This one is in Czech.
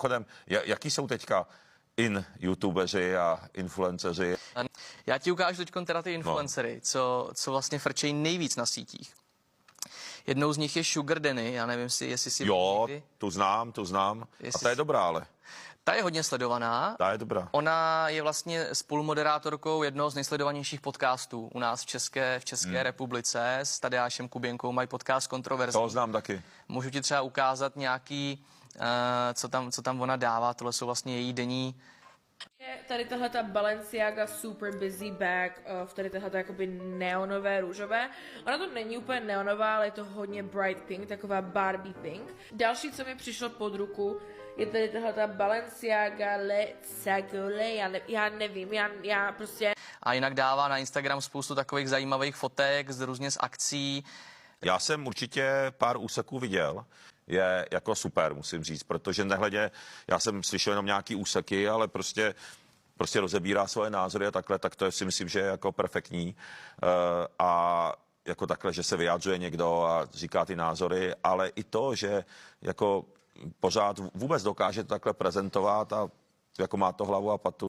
Chodem, jaký jsou teďka youtubeři a influenceři? Já ti ukážu teď teda ty influencery, co vlastně frčejí nejvíc na sítích. Jednou z nich je Sugar Danny, já nevím, jestli si... Jo, tu znám. A ta je dobrá, ale. Ta je hodně sledovaná. Ta je dobrá. Ona je vlastně spolumoderátorkou jednoho z nejsledovanějších podcastů u nás v České republice. S Tadeášem Kuběnkou mají podcast Kontroverzní. To znám taky. Můžu ti třeba ukázat nějaký, co tam ona dává. Tohle jsou vlastně její denní. Tady tahleta Balenciaga Super Busy Bag v tady tahleta jakoby neonové růžové. Ona to není úplně neonová, ale je to hodně bright pink, taková Barbie pink. Další, co mi přišlo pod ruku, je tady tahleta Balenciaga Le Sagole, já nevím, já prostě... A jinak dává na Instagram spoustu takových zajímavých fotek různě z akcí. Já jsem určitě pár úseků viděl. Je jako super, musím říct, protože nehledě, já jsem slyšel jenom nějaký úseky, ale prostě rozebírá svoje názory a takhle, tak to si myslím, že je jako perfektní. A jako takhle, že se vyjádřuje někdo a říká ty názory, ale i to, že jako pořád vůbec dokáže to takhle prezentovat a jako má to hlavu a patu.